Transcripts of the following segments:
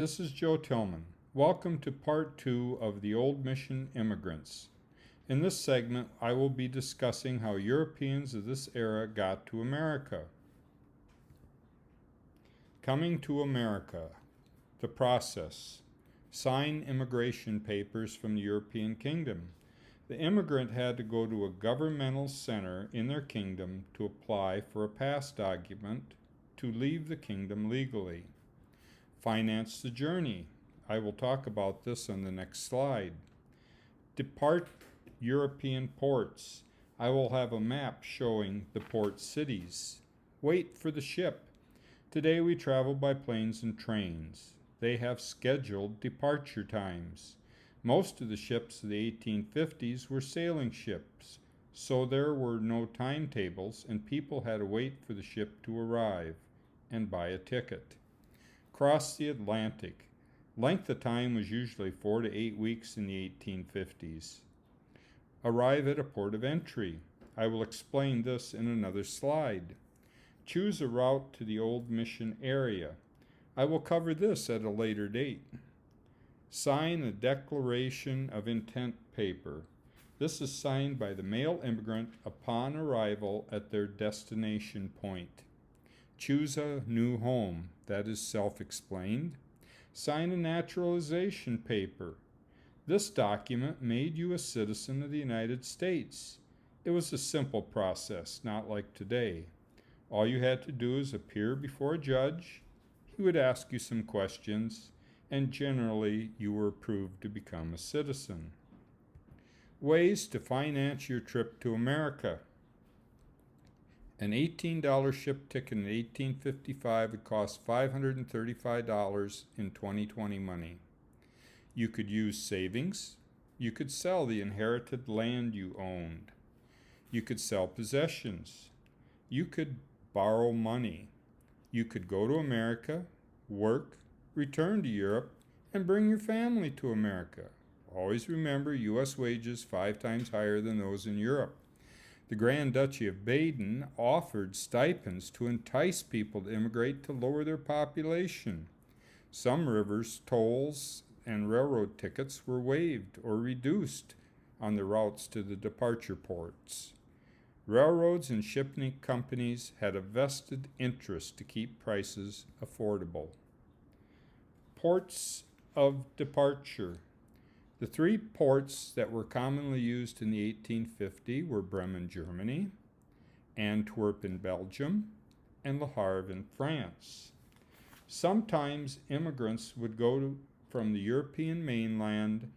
This is Joe Tillman. Welcome to part 2 of the Old Mission Immigrants. In this segment, I will be discussing how Europeans of this era got to America. Coming to America. The process. Sign immigration papers from the European kingdom. The immigrant had to go to a governmental center in their kingdom to apply for a pass document to leave the kingdom legally. Finance the journey. I will talk about this on the next slide. Depart European ports. I will have a map showing the port cities. Wait for the ship. Today we travel by planes and trains. They have scheduled departure times. Most of the ships of the 1850s were sailing ships, so there were no timetables and people had to wait for the ship to arrive and buy a ticket. Cross the Atlantic. Length of time was usually 4 to 8 weeks in the 1850s. Arrive at a port of entry. I will explain this in another slide. Choose a route to the Old Mission area. I will cover this at a later date. Sign a Declaration of Intent paper. This is signed by the male immigrant upon arrival at their destination point. Choose a new home. That is self-explained. Sign a naturalization paper. This document made you a citizen of the United States. It was a simple process, not like today. All you had to do is appear before a judge. He would ask you some questions, and generally you were approved to become a citizen. Ways to finance your trip to America. An $18 ship ticket in 1855 would cost $535 in 2020 money. You could use savings. You could sell the inherited land you owned. You could sell possessions. You could borrow money. You could go to America, work, return to Europe, and bring your family to America. Always remember U.S. wages 5 times higher than those in Europe. The Grand Duchy of Baden offered stipends to entice people to immigrate to lower their population. Some rivers, tolls, and railroad tickets were waived or reduced on the routes to the departure ports. Railroads and shipping companies had a vested interest to keep prices affordable. Ports of departure. The 3 ports that were commonly used in the 1850 were Bremen, Germany, Antwerp in Belgium, and Le Havre in France. Sometimes immigrants would go from the European mainland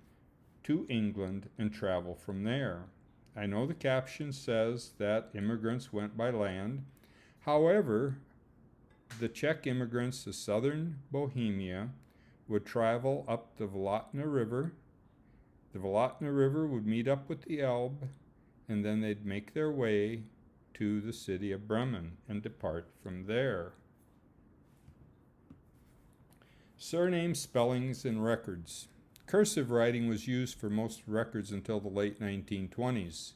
to England and travel from there. I know the caption says that immigrants went by land. However, the Czech immigrants of southern Bohemia would travel up the Vltava River. The Vltava River would meet up with the Elbe, and then they'd make their way to the city of Bremen and depart from there. Surname spellings and records. Cursive writing was used for most records until the late 1920s.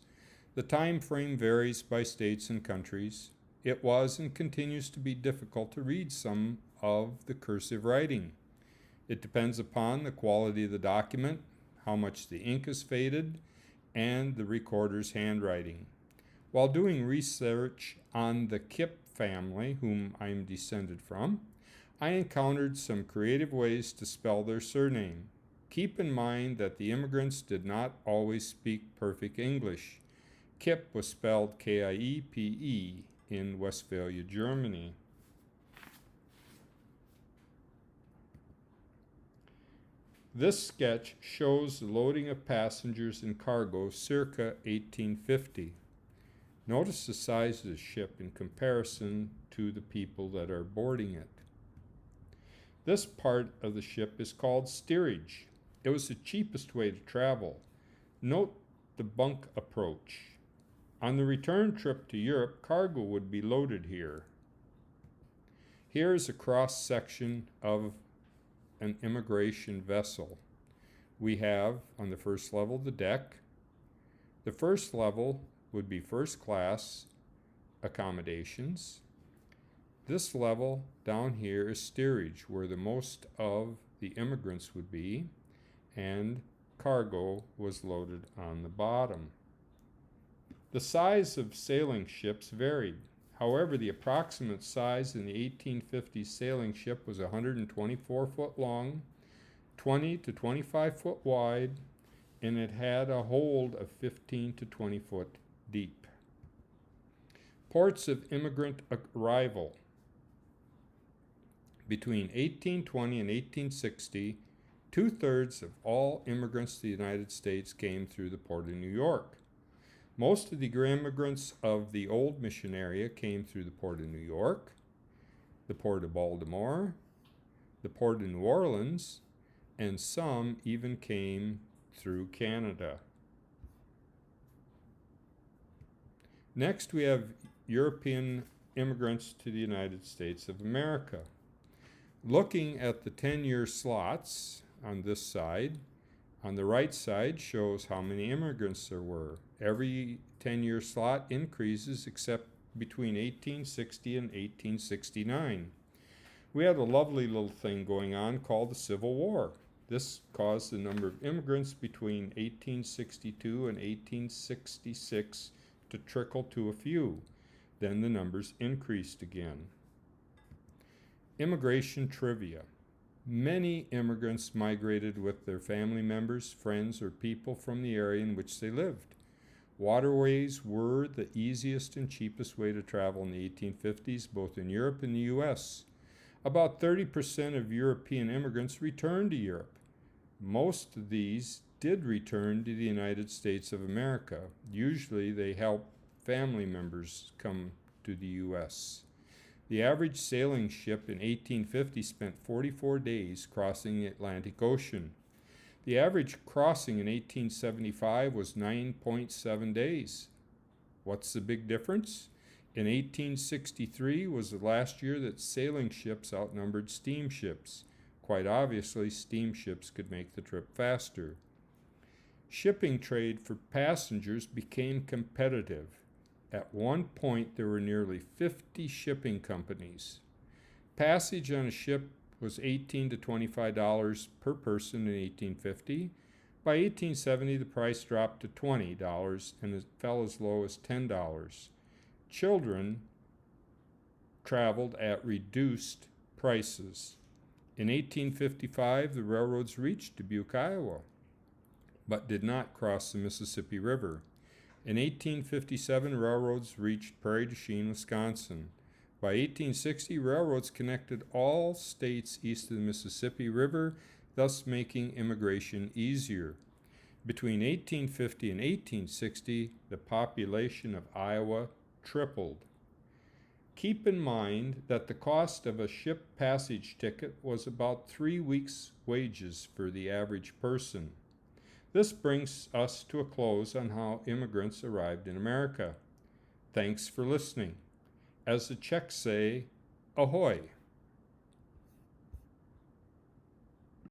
The time frame varies by states and countries. It was and continues to be difficult to read some of the cursive writing. It depends upon the quality of the document, how much the ink is faded, and the recorder's handwriting. While doing research on the Kip family, whom I'm descended from, I encountered some creative ways to spell their surname. Keep in mind that the immigrants did not always speak perfect English. Kip was spelled K-I-E-P-E in Westphalia, Germany. This sketch shows the loading of passengers and cargo circa 1850. Notice the size of the ship in comparison to the people that are boarding it. This part of the ship is called steerage. It was the cheapest way to travel. Note the bunk approach. On the return trip to Europe, cargo would be loaded here. Here is a cross-section of an immigration vessel. We have on the first level the deck. The first level would be first class accommodations. This level down here is steerage, where the most of the immigrants would be, and cargo was loaded on the bottom. The size of sailing ships varied. However, the approximate size in the 1850s sailing ship was 124 foot long, 20 to 25 foot wide, and it had a hold of 15 to 20 foot deep. Ports of immigrant arrival. Between 1820 and 1860, 2/3 of all immigrants to the United States came through the Port of New York. Most of the immigrants of the old mission area came through the Port of New York, the Port of Baltimore, the Port of New Orleans, and some even came through Canada. Next, we have European immigrants to the United States of America. Looking at the 10-year slots on this side, on the right side shows how many immigrants there were. Every 10-year slot increases except between 1860 and 1869. We had a lovely little thing going on called the Civil War. This caused the number of immigrants between 1862 and 1866 to trickle to a few. Then the numbers increased again. Immigration trivia. Many immigrants migrated with their family members, friends, or people from the area in which they lived. Waterways were the easiest and cheapest way to travel in the 1850s, both in Europe and the U.S. About 30% of European immigrants returned to Europe. Most of these did return to the United States of America. Usually they helped family members come to the U.S. The average sailing ship in 1850 spent 44 days crossing the Atlantic Ocean. The average crossing in 1875 was 9.7 days. What's the big difference? In 1863 was the last year that sailing ships outnumbered steamships. Quite obviously, steamships could make the trip faster. Shipping trade for passengers became competitive. At one point, there were nearly 50 shipping companies. Passage on a ship was $18 to $25 per person in 1850. By 1870, the price dropped to $20 and it fell as low as $10. Children traveled at reduced prices. In 1855, the railroads reached Dubuque, Iowa, but did not cross the Mississippi River. In 1857, railroads reached Prairie du Chien, Wisconsin. By 1860, railroads connected all states east of the Mississippi River, thus making immigration easier. Between 1850 and 1860, the population of Iowa tripled. Keep in mind that the cost of a ship passage ticket was about 3 weeks' wages for the average person. This brings us to a close on how immigrants arrived in America. Thanks for listening. As the Czechs say, ahoy!